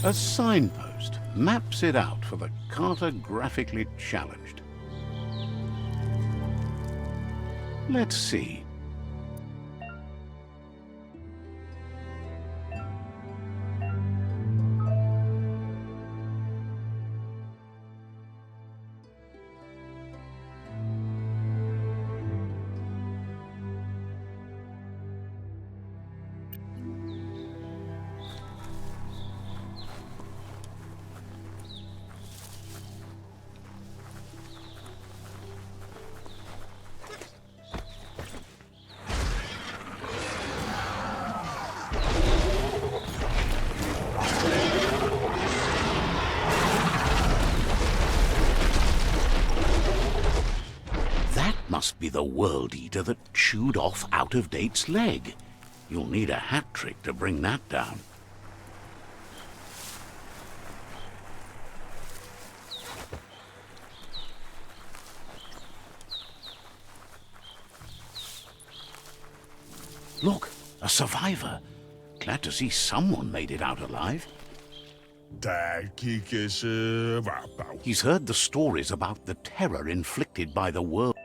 A signpost maps it out for the cartographically challenged. Let's see. Must be the World Eater that chewed off Out-of-Date's leg. You'll need a hat trick to bring that down. Look, a survivor. Glad to see someone made it out alive. He's heard the stories about the terror inflicted by the world.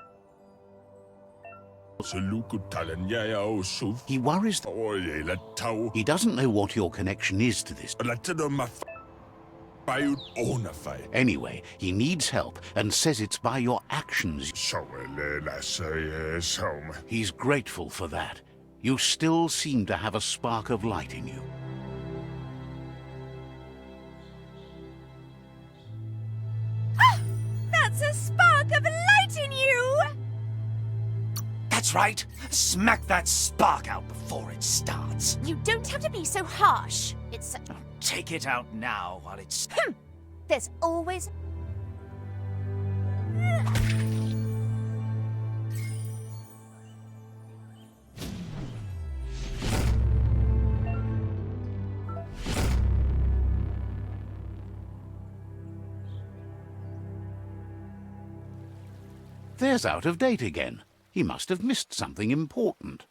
He worries he doesn't know what your connection is to this. Anyway, he needs help and says it's by your actions. He's grateful for that. You still seem to have a spark of light in you. That's a spark of light in you! That's right. Smack that spark out before it starts. You don't have to be so harsh. It's... Take it out now while it's... There's always... There's Out-of-Date again. He must have missed something important.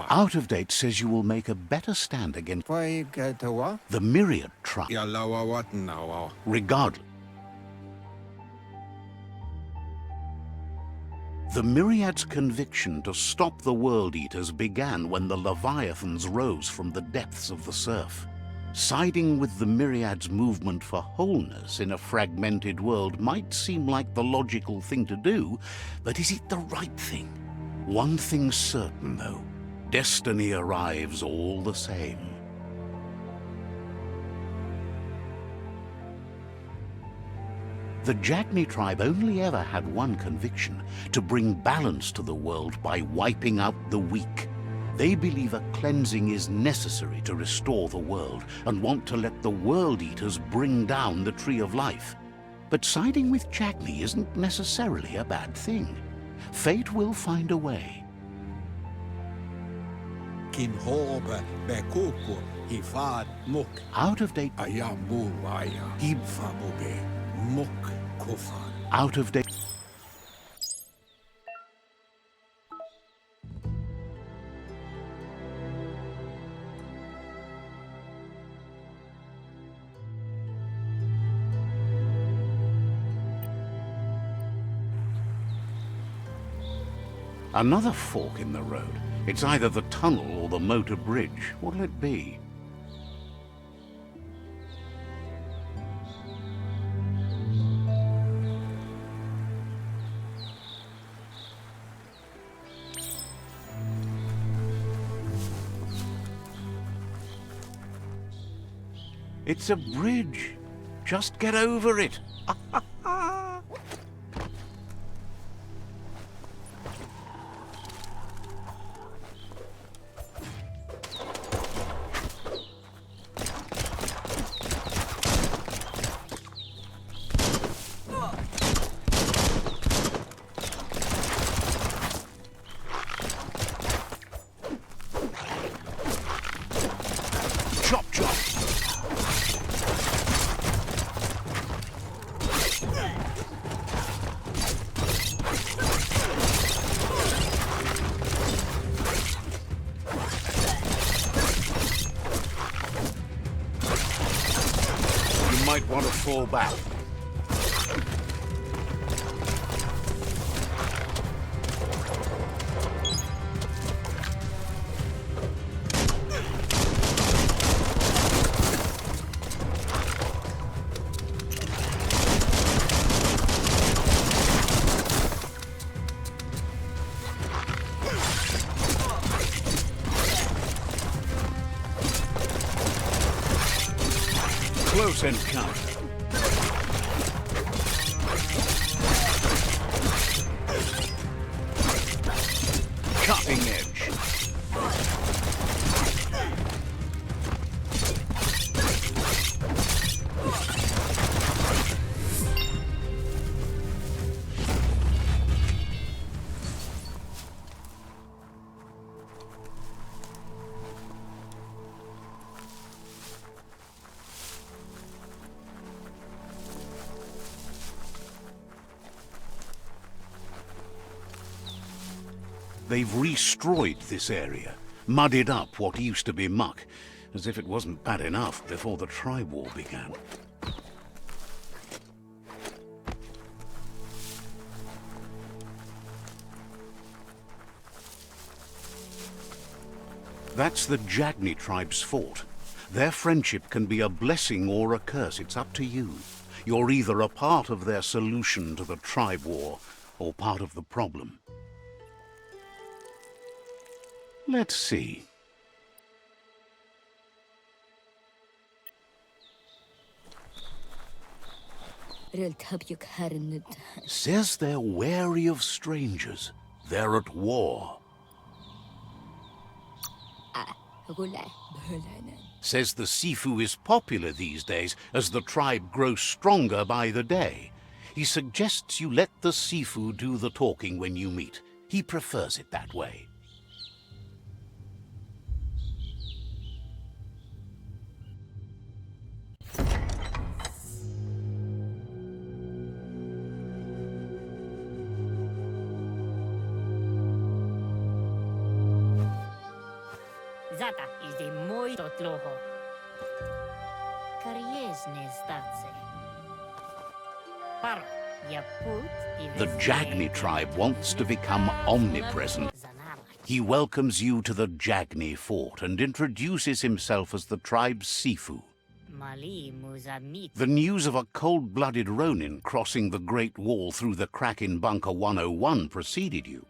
Out-of-Date says you will make a better stand against the Myriad tribe. Regardless. The Myriad's conviction to stop the World Eaters began when the Leviathans rose from the depths of the surf. Siding with the Myriad's movement for wholeness in a fragmented world might seem like the logical thing to do, but is it the right thing? One thing's certain, though. Destiny arrives all the same. The Jagni tribe only ever had one conviction: to bring balance to the world by wiping out the weak. They believe a cleansing is necessary to restore the world and want to let the World Eaters bring down the Tree of Life. But siding with Jagni isn't necessarily a bad thing. Fate will find a way. Out-of-Date. Out-of-Date. Another fork in the road. It's either the tunnel or the motor bridge. What'll it be? It's a bridge. Just get over it. might want to fall back. Close encounter. Cutting edge. They've destroyed this area, muddied up what used to be muck, as if it wasn't bad enough before the tribe war began. That's the Jagni tribe's fort. Their friendship can be a blessing or a curse. It's up to you. You're either a part of their solution to the tribe war or part of the problem. Let's see. Says they're wary of strangers. They're at war. Says the Sifu is popular these days as the tribe grows stronger by the day. He suggests you let the Sifu do the talking when you meet. He prefers it that way. Zata is de moi totloho. Kariesne starce. Paro, ya put The Jagni tribe wants to become omnipresent. He welcomes you to the Jagni fort and introduces himself as the tribe's Sifu. Mali muzamit. The news of a cold-blooded Ronin crossing the Great Wall through the crack in Bunker 101 preceded you.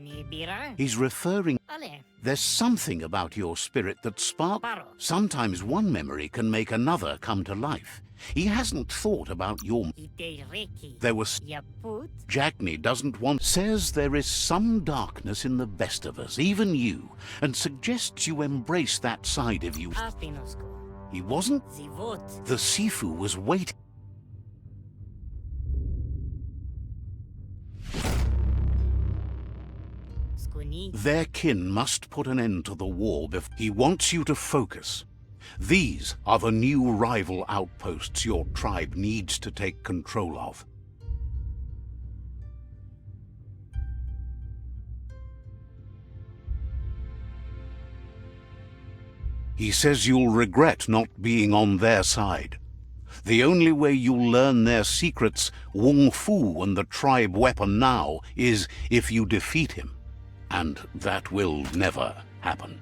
Nibira. He's referring... Ale. There's something about your spirit that sparks. Paro. Sometimes one memory can make another come to life. He hasn't thought about your... Ite reki. There was... Ya put. Jagni doesn't want... Says there is some darkness in the best of us, even you, and suggests you embrace that side of you. Aspinosko. He wasn't... Zivot. The Sifu was waiting. Skuni. Their kin must put an end to the war before... He wants you to focus. These are the new rival outposts your tribe needs to take control of. He says you'll regret not being on their side. The only way you'll learn their secrets, Wung Fu and the tribe weapon now, is if you defeat him. And that will never happen.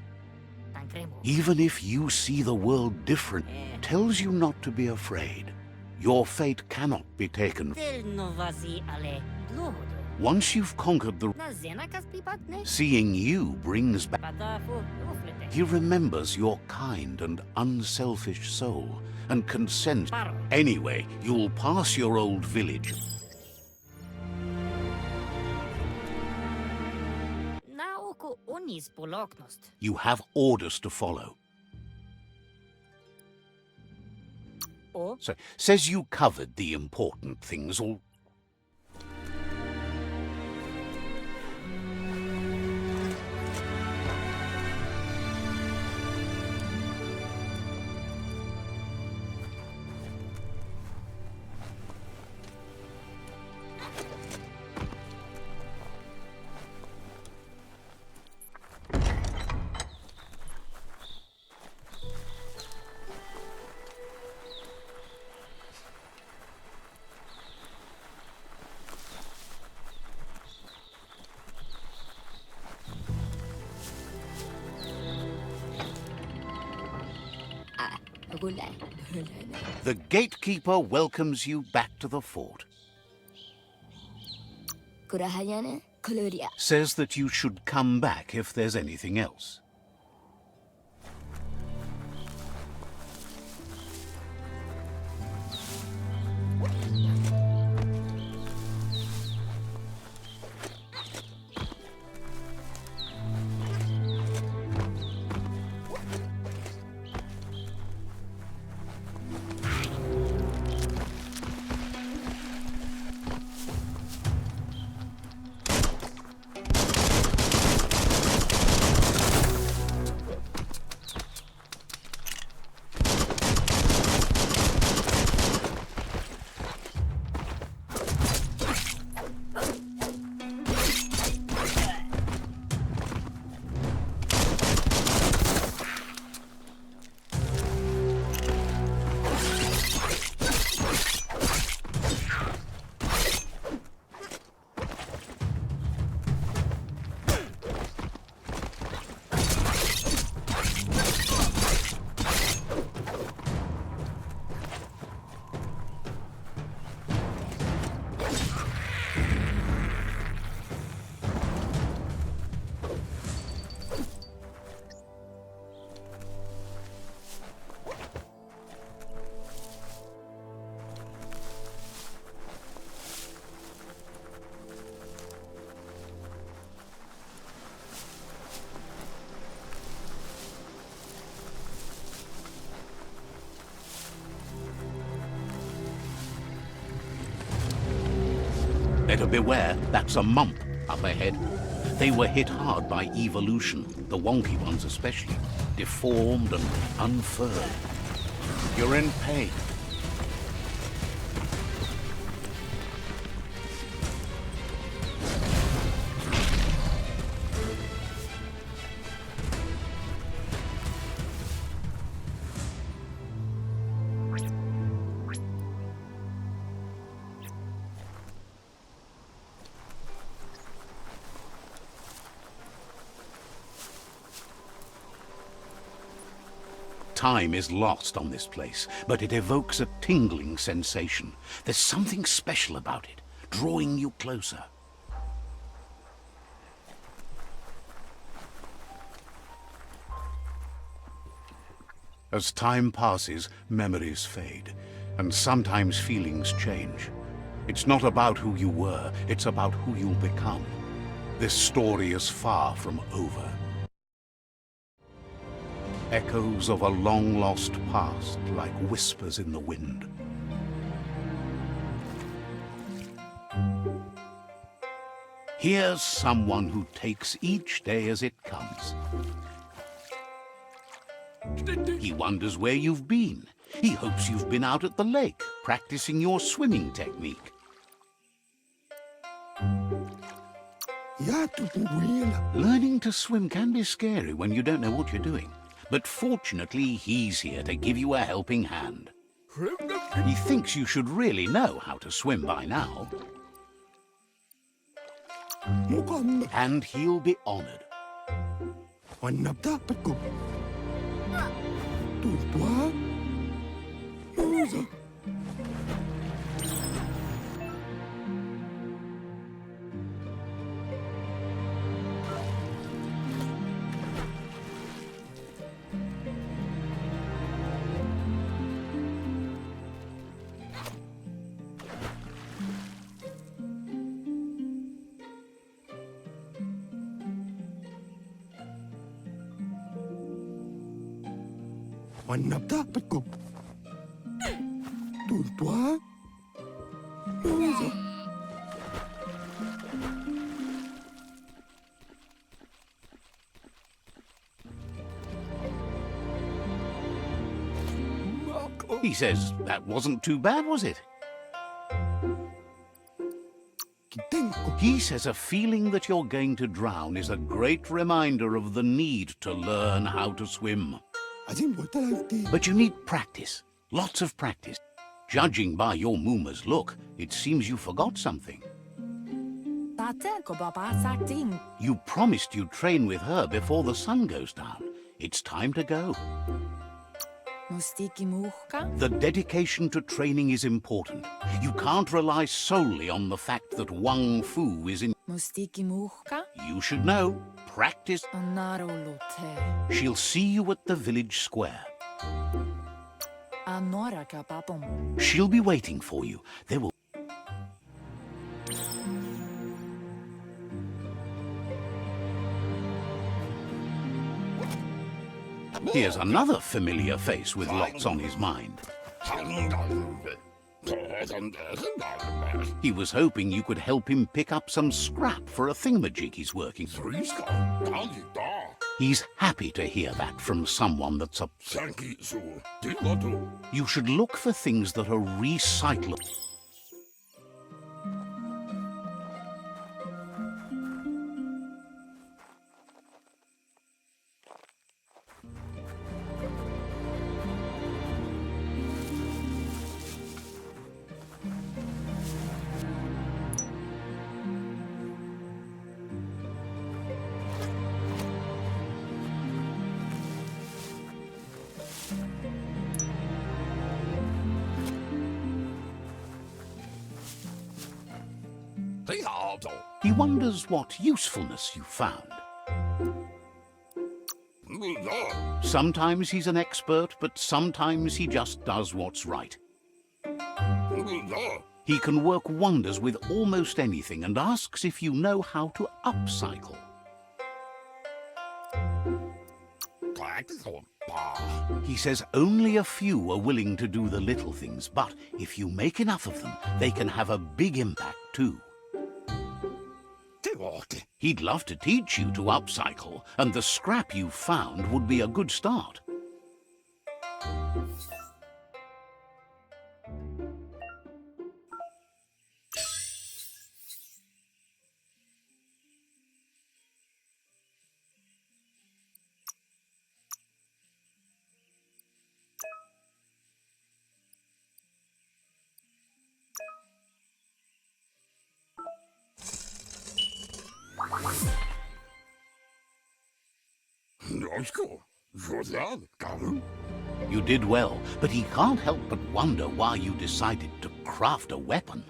Tankremo. Even if you see the world different, tells you not to be afraid. Your fate cannot be taken. Del novazi ale. Dlohodo. Once you've conquered the... Na zenakas pipatne. Seeing you brings back... Padafu. Uflete. He remembers your kind and unselfish soul, and consents. Paro. Anyway, you'll pass your old village. Na oko onis poloknost. You have orders to follow. O. So, says you covered the important things all... The gatekeeper welcomes you back to the fort. Says that you should come back if there's anything else. Better beware, that's a mump up ahead. They were hit hard by evolution, the wonky ones especially, deformed and unfurled. You're in pain. Time is lost on this place, but it evokes a tingling sensation. There's something special about it, drawing you closer. As time passes, memories fade, and sometimes feelings change. It's not about who you were, it's about who you'll become. This story is far from over. Echoes of a long-lost past, like whispers in the wind. Here's someone who takes each day as it comes. He wonders where you've been. He hopes you've been out at the lake, practicing your swimming technique. Learning to swim can be scary when you don't know what you're doing. But fortunately, he's here to give you a helping hand. He thinks you should really know how to swim by now. And he'll be honored. He says that wasn't too bad, was it? He says a feeling that you're going to drown is a great reminder of the need to learn how to swim. But you need practice, lots of practice. Judging by your Mooma's look, it seems you forgot something. You promised you'd train with her before the sun goes down. It's time to go. Mustiki muhka? The dedication to training is important. You can't rely solely on the fact that Wang Fu is in... Mustiki muhka? You should know. Practice. Anarolute. She'll see you at the village square. Anoraka papum. She'll be waiting for you. There will... Here's another familiar face with lots on his mind. He was hoping you could help him pick up some scrap for a thingamajig he's working. He's happy to hear that from someone that's a... You should look for things that are recyclable. He wonders what usefulness you found. Sometimes he's an expert, but sometimes he just does what's right. He can work wonders with almost anything and asks if you know how to upcycle. He says only a few are willing to do the little things, but if you make enough of them, they can have a big impact too. He'd love to teach you to upcycle, and the scrap you found would be a good start. You did well, but he can't help but wonder why you decided to craft a weapon.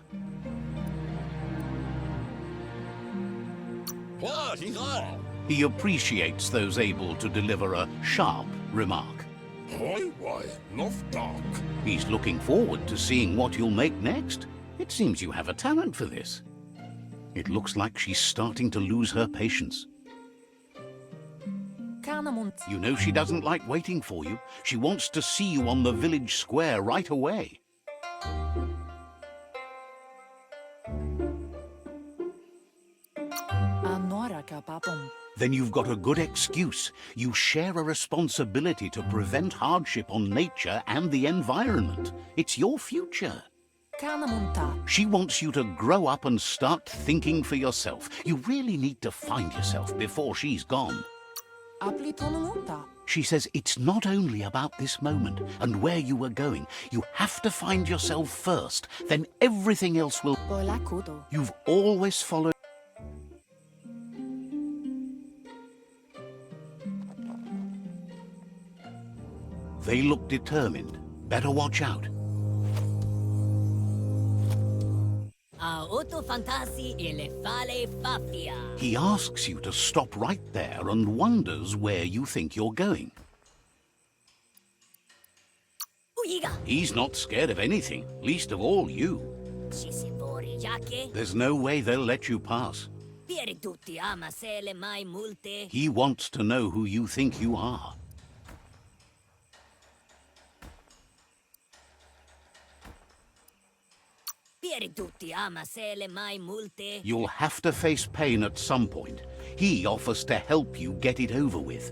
He appreciates those able to deliver a sharp remark. He's looking forward to seeing what you'll make next. It seems you have a talent for this. It looks like she's starting to lose her patience. You know she doesn't like waiting for you. She wants to see you on the village square right away. Then you've got a good excuse. You share a responsibility to prevent hardship on nature and the environment. It's your future. She wants you to grow up and start thinking for yourself. You really need to find yourself before she's gone. She says it's not only about this moment and where you are going. You have to find yourself first, then everything else will... You've always followed... They look determined. Better watch out. He asks you to stop right there and wonders where you think you're going. He's not scared of anything, least of all you. There's no way they'll let you pass. He wants to know who you think you are. You'll have to face pain at some point. He offers to help you get it over with.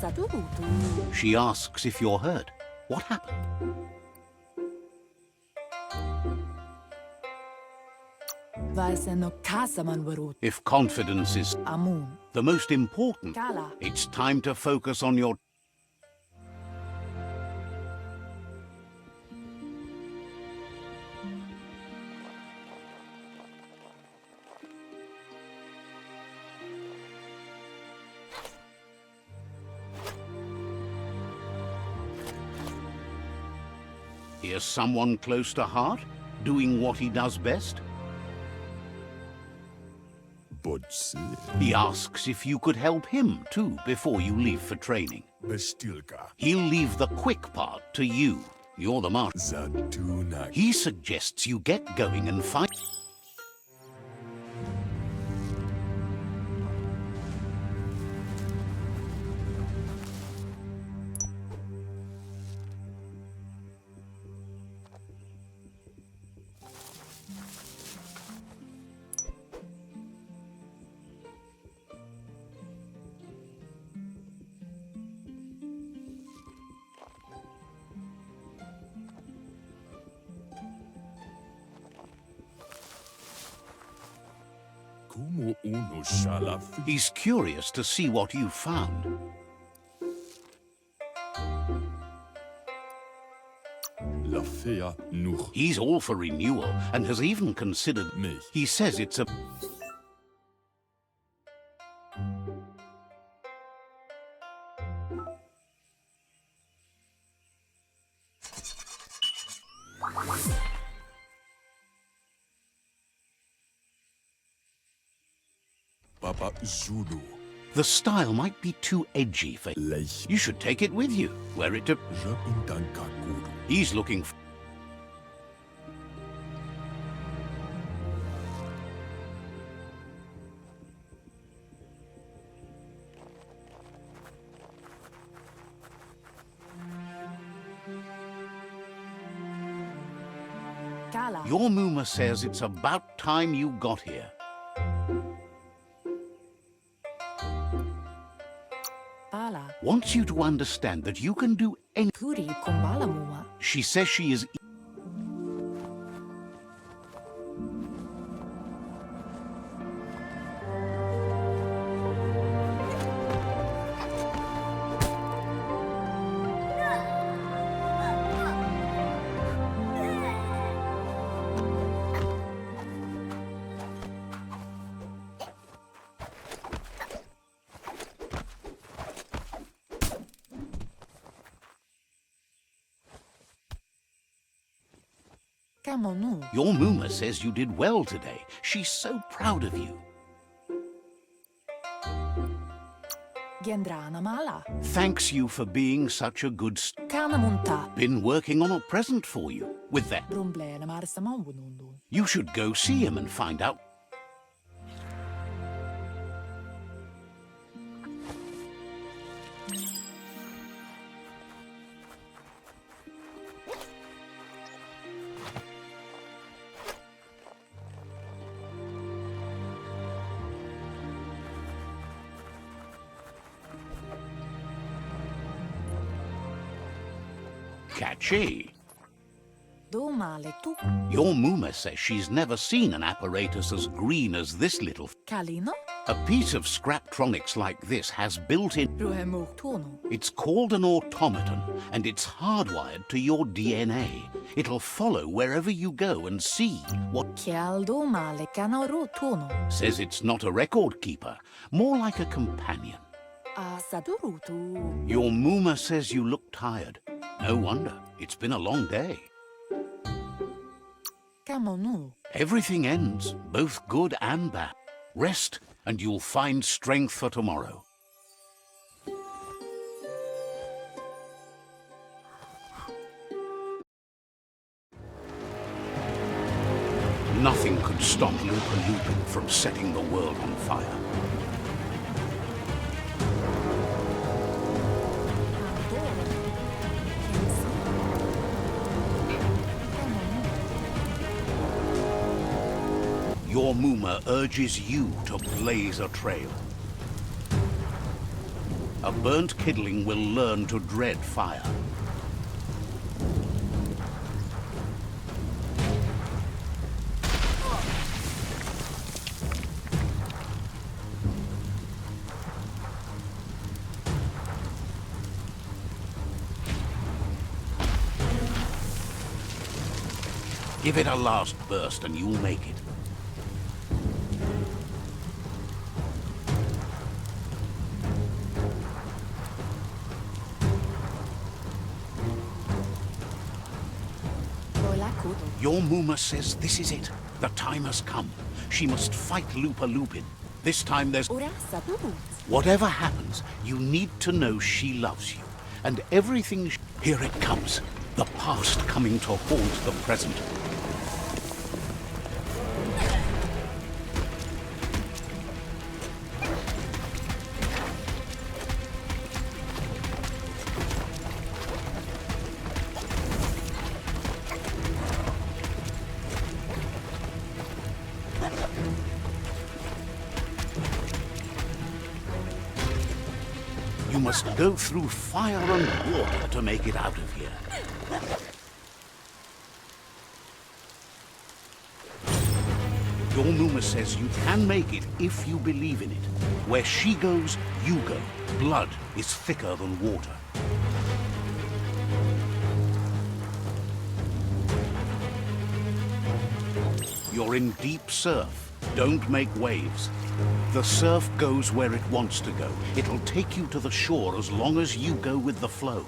Sadurutu. She asks if you're hurt. What happened? Vaiseno kasaman varut. If confidence is Amun. the most important, Kala. it's time to focus on your... Here's someone close to heart, doing what he does best. He asks if you could help him too before you leave for training. Bestilka. He'll leave the quick part to you. You're the master. Zatuna. He suggests you get going and fight. Como uno shala. He's curious to see what you've found. La fea nuch. He's all for renewal and has even considered... Mich. He says it's a... Papa Zulu. The style might be too edgy for... Lech. You should take it with you. Wear it to... Rabindanka kudu. He's looking for... Kala. Your Muma says it's about time you got here. Pala. Wants you to understand that you can do any... Kuri kumbala mua. She says she is... Kamonu. Your Muma says you did well today. She's so proud of you. Gendrana mala. Thanks you for being such a good... Kanamunta. Been working on a present for you. With that, Brumblena marsamawunundu. you should go see him and find out... Catchy. Domale tu. Your Muma says she's never seen an apparatus as green as this little... Kalino. A piece of Scraptronics like this has built-in... Ruhemu tono. It's called an automaton, and it's hardwired to your DNA. It'll follow wherever you go and see what... Kial domale kanaru tono. Says it's not a record keeper, more like a companion. Sadurutu. Your Muma says you look tired. No wonder. It's been a long day. Kamonu. Everything ends, both good and bad. Rest, and you'll find strength for tomorrow. Nothing could stop Lupa Lupin from setting the world on fire. Your Muma urges you to blaze a trail. A burnt kidling will learn to dread fire. Give it a last burst and you'll make it. Your Muma says this is it. The time has come. She must fight Lupa Lupin. This time there's... Whatever happens, you need to know she loves you. And everything... Here it comes. The past coming to haunt the present. You must go through fire and water to make it out of here. Your Muma says you can make it if you believe in it. Where she goes, you go. Blood is thicker than water. You're in deep surf. Don't make waves. The surf goes where it wants to go. It'll take you to the shore as long as you go with the flow.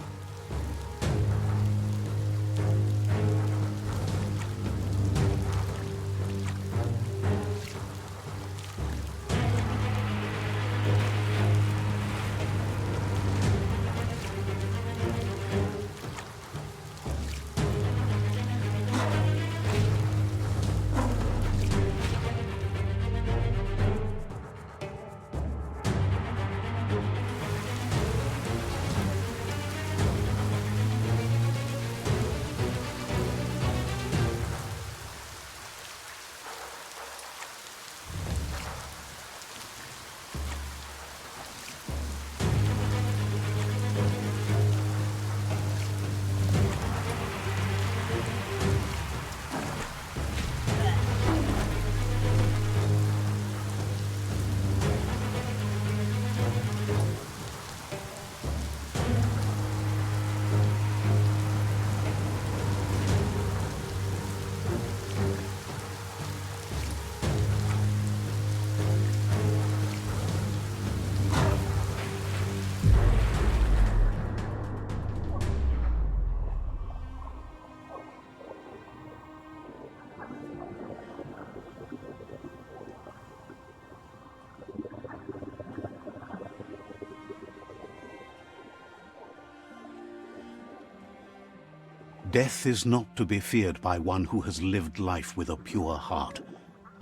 Death is not to be feared by one who has lived life with a pure heart.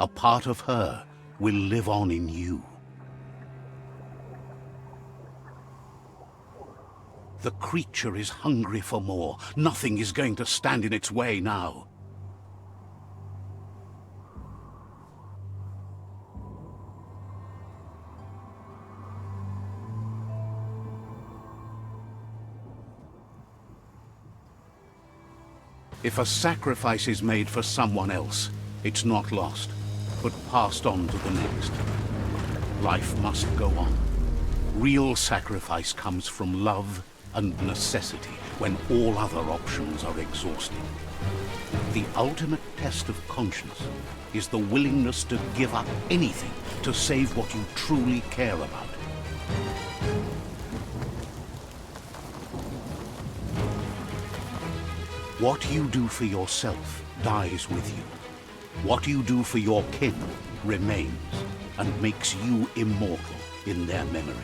A part of her will live on in you. The creature is hungry for more. Nothing is going to stand in its way now. If a sacrifice is made for someone else, it's not lost, but passed on to the next. Life must go on. Real sacrifice comes from love and necessity when all other options are exhausted. The ultimate test of conscience is the willingness to give up anything to save what you truly care about. What you do for yourself dies with you. What you do for your kin remains and makes you immortal in their memory.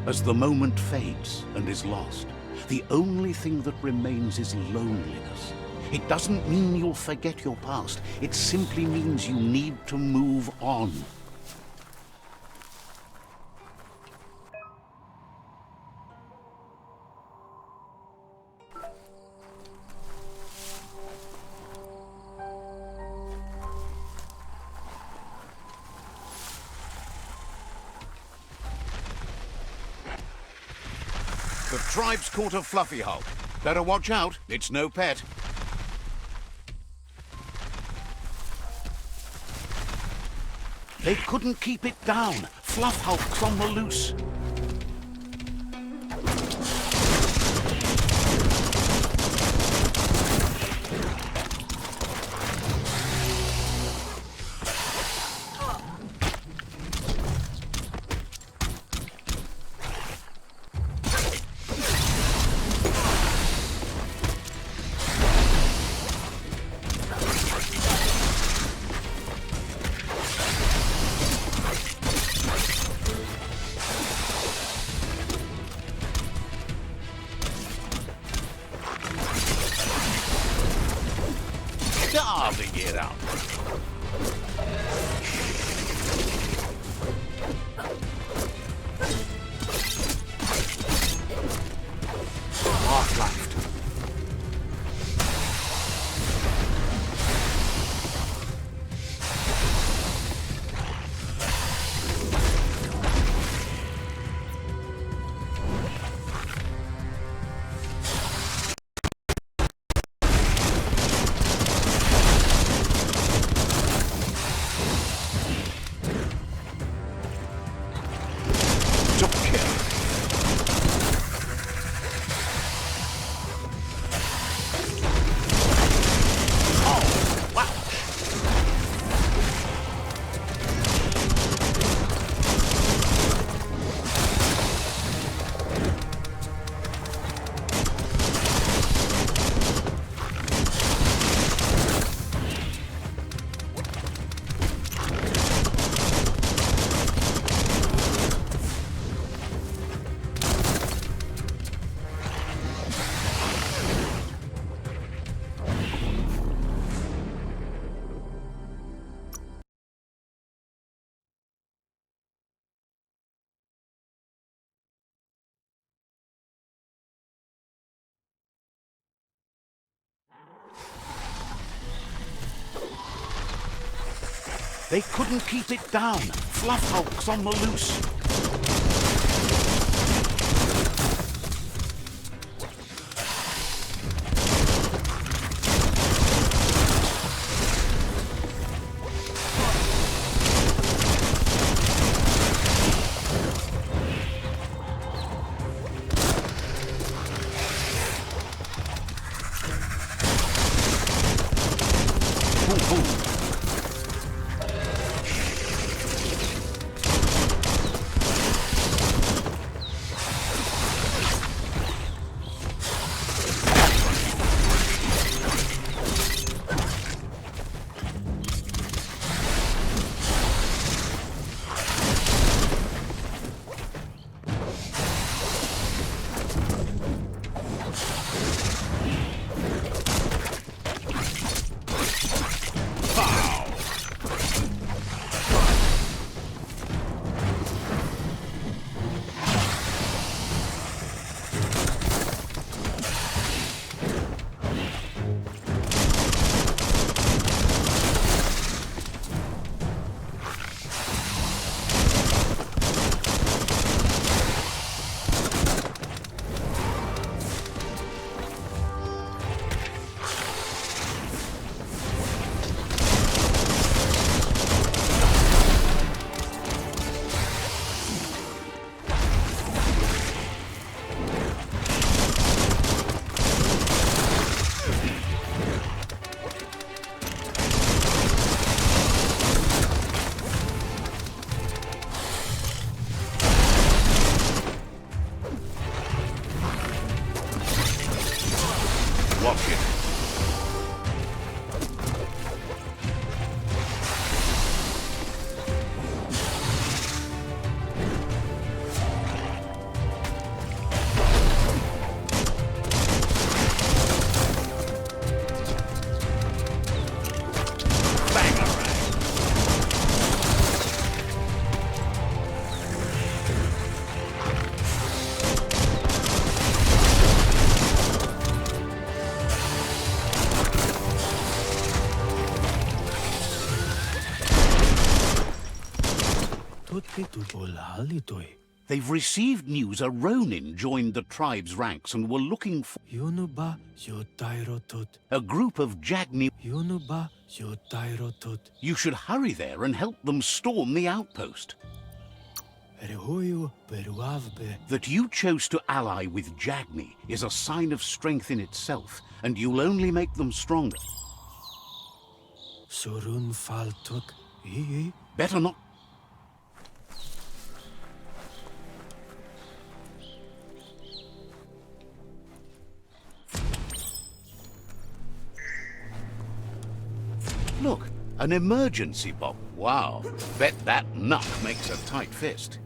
As the moment fades and is lost, the only thing that remains is loneliness. It doesn't mean you'll forget your past. It simply means you need to move on. The tribe's caught a fluffy hulk. Better watch out, it's no pet. They couldn't keep it down. Fluff hulk's on the loose. Carving it up. Half left. Double kill. Oh, wow. They couldn't keep it down. Fluff hulk's on the loose. Boom, boom. Watch it. Tutti tu bolali toi. They've received news a Ronin joined the tribe's ranks and were looking for Yunuba Yotairotut. a group of Jagni. Yunuba Yotairotut. You should hurry there and help them storm the outpost. Rehuyu Peruavbe. That you chose to ally with Jagni is a sign of strength in itself, and you'll only make them stronger. Surun Faltuk. Ii. Better not. Look, an emergency box. Wow, bet that nut makes a tight fist.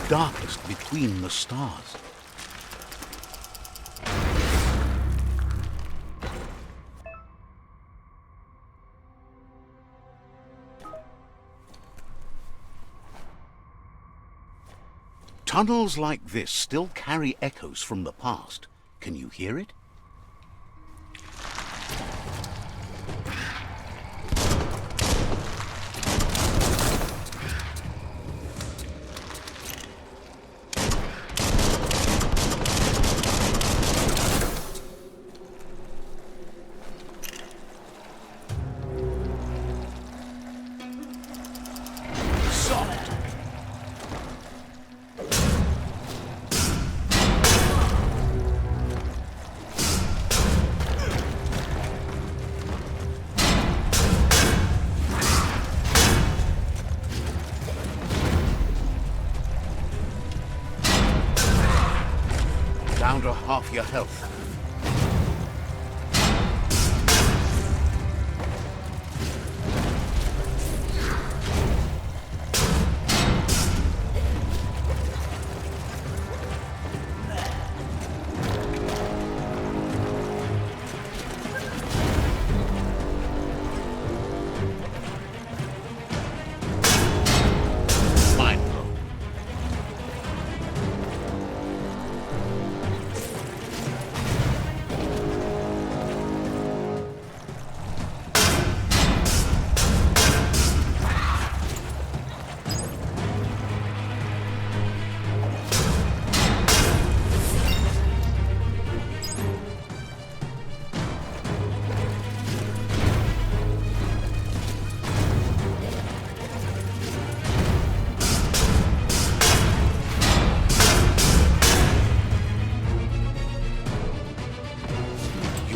Darkest between the stars. Tunnels like this still carry echoes from the past. Can you hear it? Down to half your health.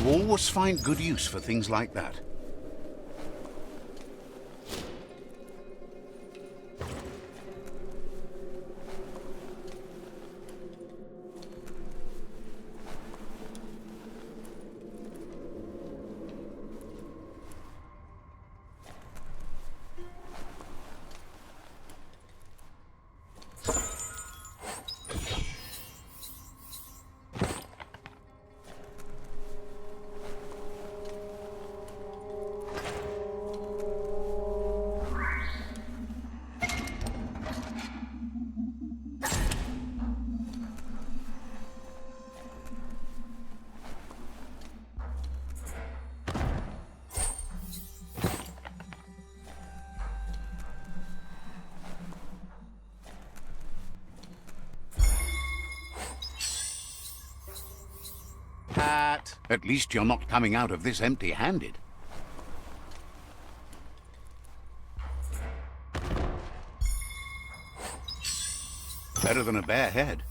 Always find good use for things like that. At least you're not coming out of this empty-handed. Better than a bare head.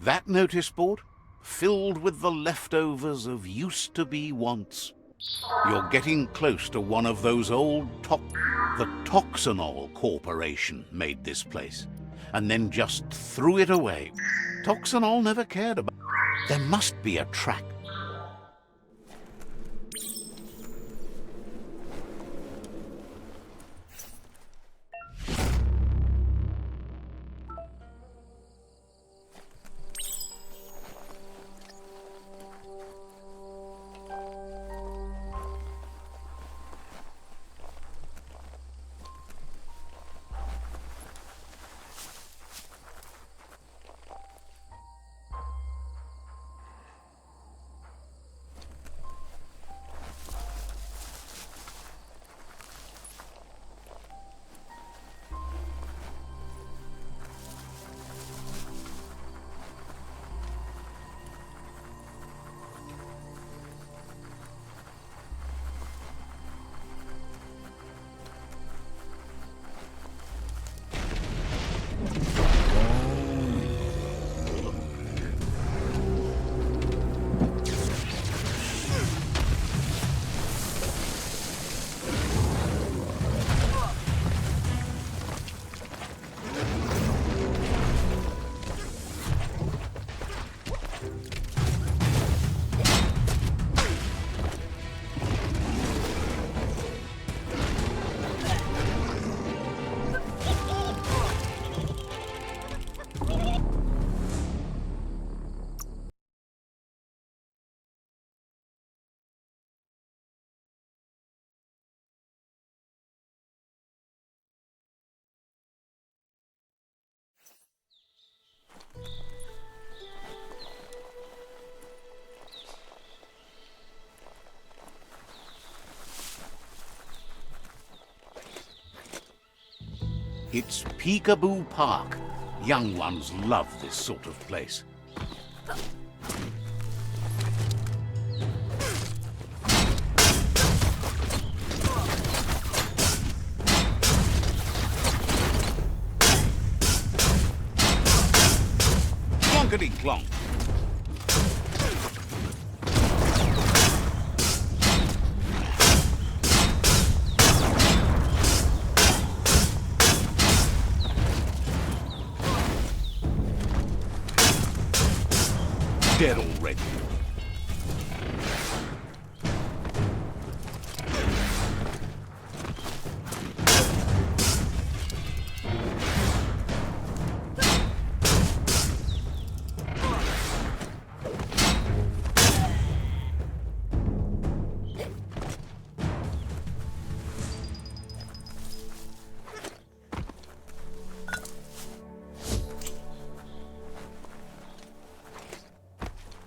That notice board, filled with the leftovers of used-to-be wants. You're getting close to one of those old The Toxanol Corporation made this place, and then just threw it away. Toxanol never cared about. There must be a track. It's Peekaboo Park. Young ones love this sort of place. Clonkety clonk. Dead already.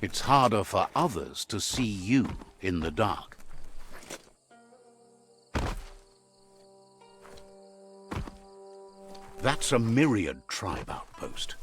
It's harder for others to see you in the dark. That's a Myriad tribe outpost.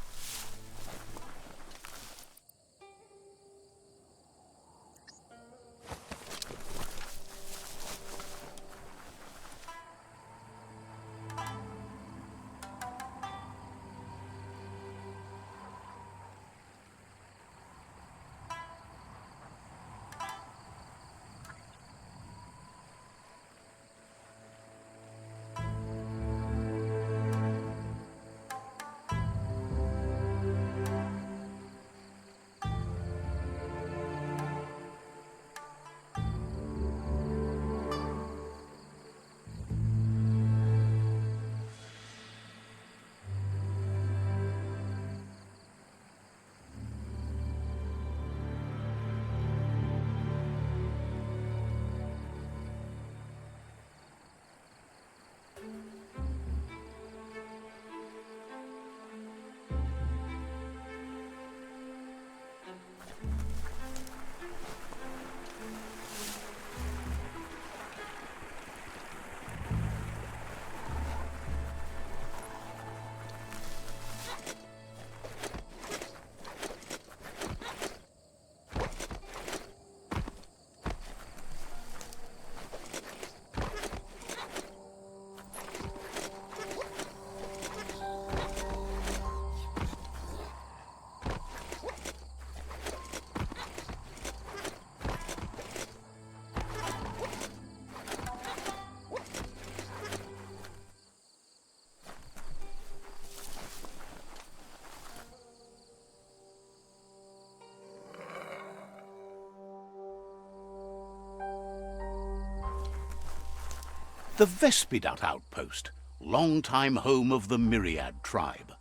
The Vespidut outpost, long-time home of the Myriad tribe.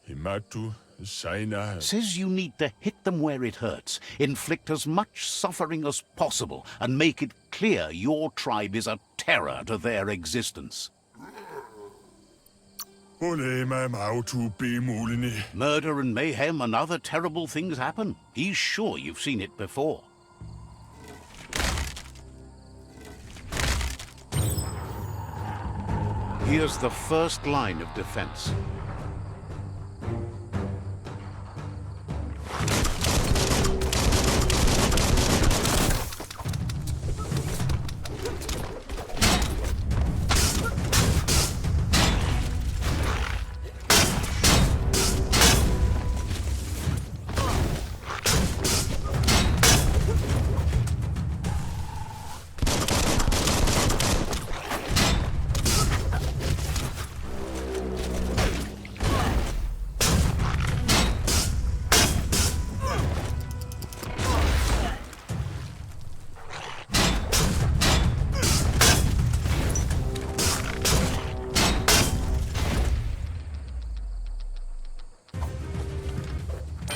Himatu, Saina. Says you need to hit them where it hurts, inflict as much suffering as possible, and make it clear your tribe is a terror to their existence. Murder and mayhem and other terrible things happen. He's sure you've seen it before. Here's the first line of defense.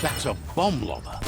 That's a bomb lobber.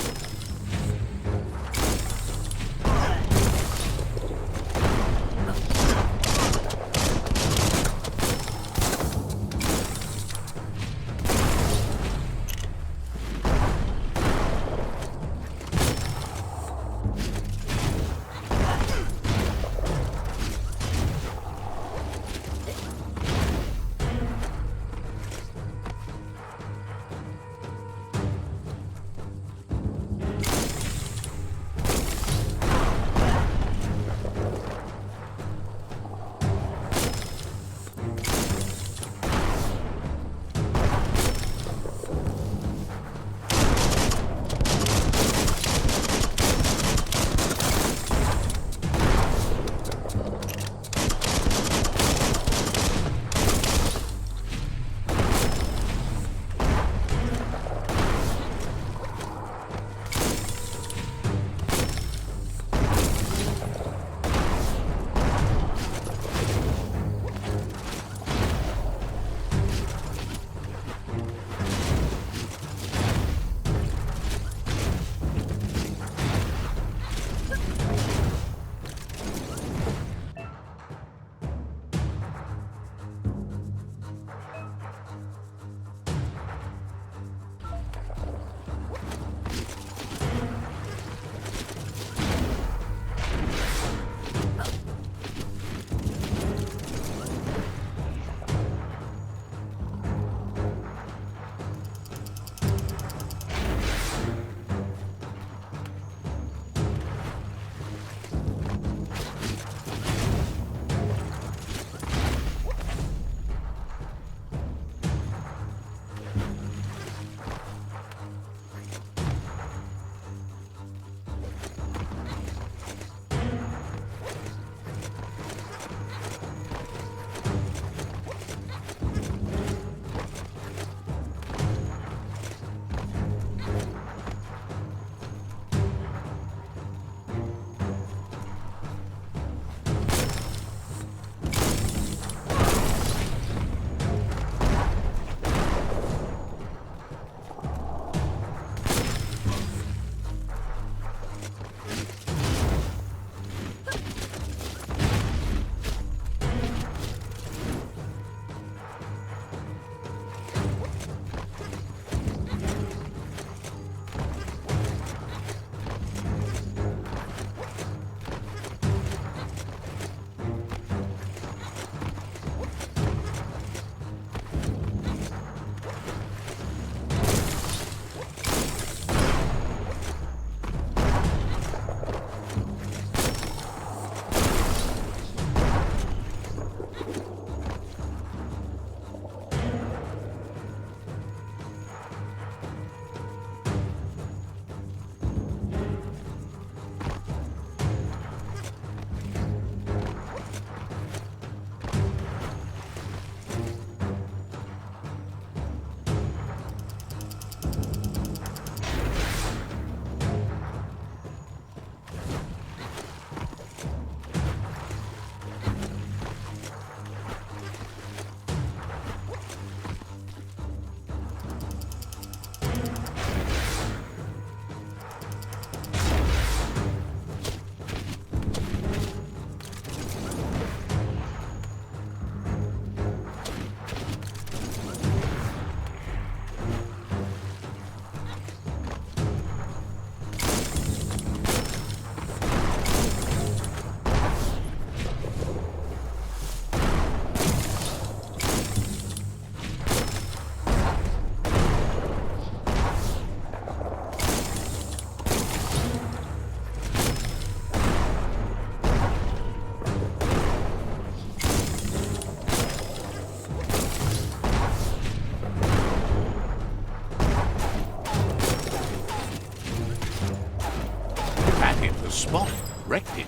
spot. Wrecked it.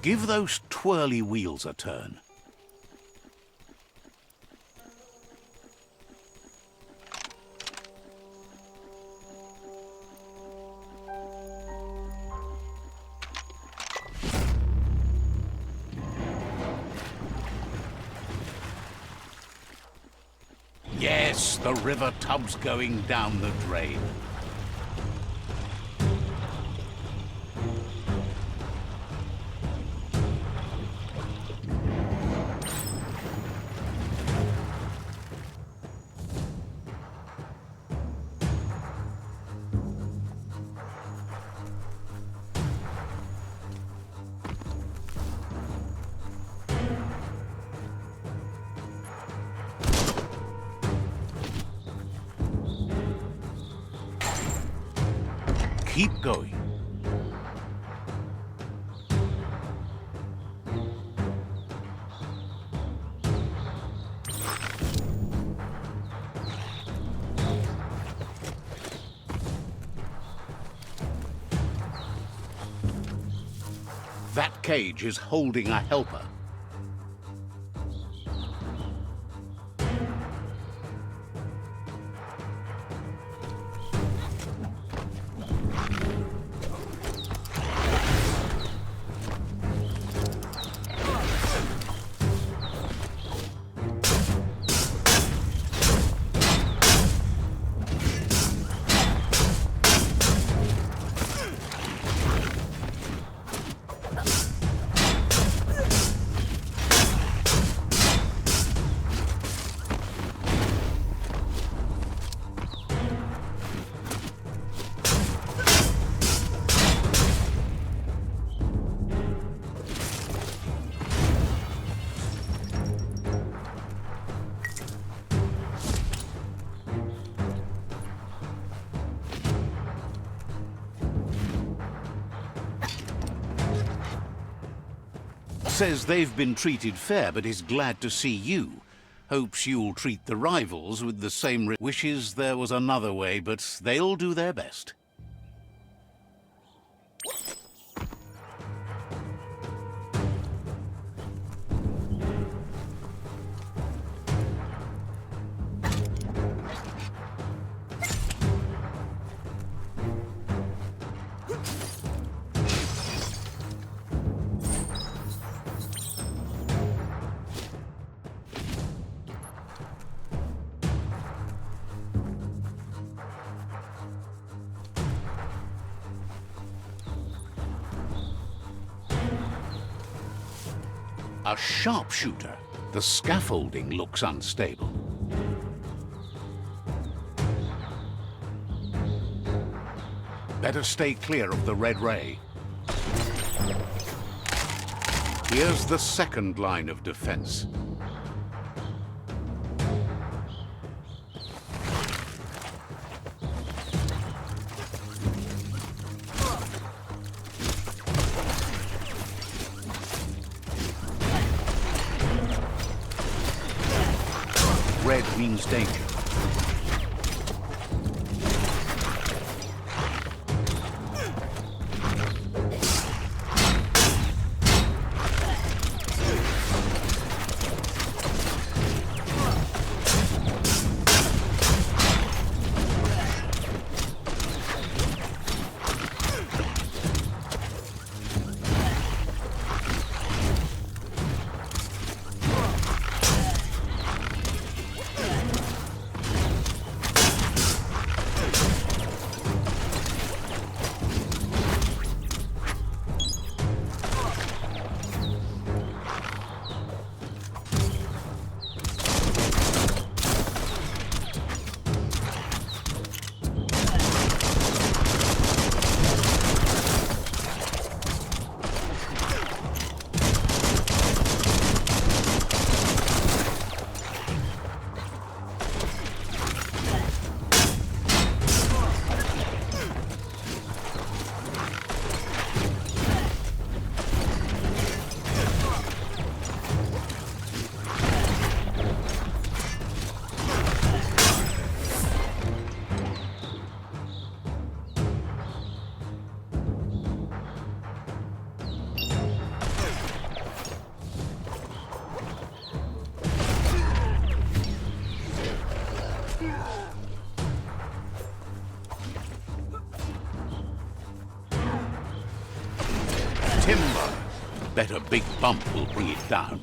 Give those twirly wheels a turn. Yes, the river tub's going down the drain. Keep going. That cage is holding a helper. Says they've been treated fair, but is glad to see you. Hopes you'll treat the rivals with the same wishes there was another way, but they'll do their best. A sharpshooter. The scaffolding looks unstable. Better stay clear of the red ray. Here's the second line of defense. Red means danger. Timber! Bet a big bump will bring it down.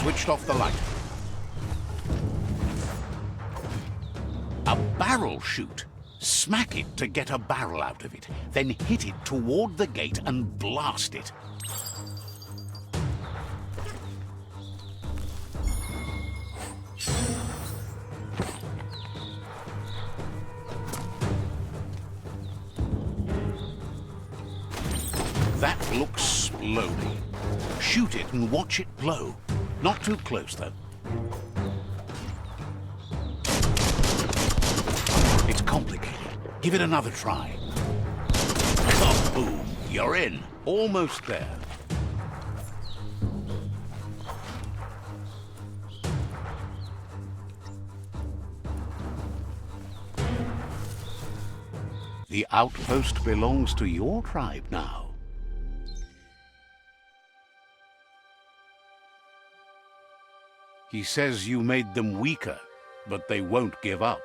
Switched off the light. A barrel shoot. Smack it to get a barrel out of it. Then hit it toward the gate and blast it. That looks slowly. Shoot it and watch it blow. Not too close, though. It's complicated. Give it another try. Kaboom! You're in. Almost there. The outpost belongs to your tribe now. He says you made them weaker, but they won't give up.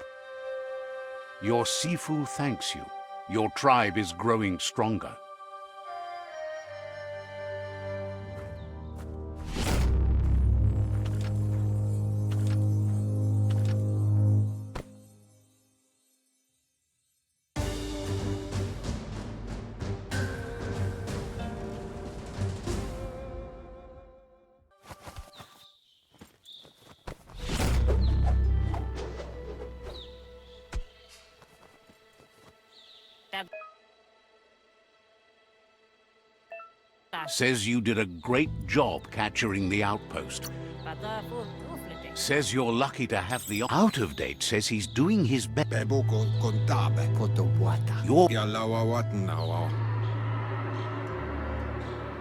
Your Sifu thanks you. Your tribe is growing stronger. Says you did a great job capturing the outpost. Says you're lucky to have the out of date. Says he's doing his best.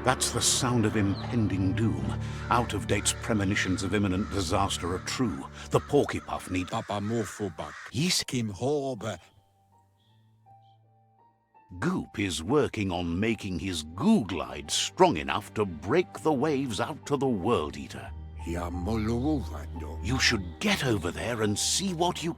That's the sound of impending doom. Out of date's premonitions of imminent disaster are true. The porcupine need. Yes. Goop is working on making his goo glide strong enough to break the waves out to the World Eater. You should get over there and see what you...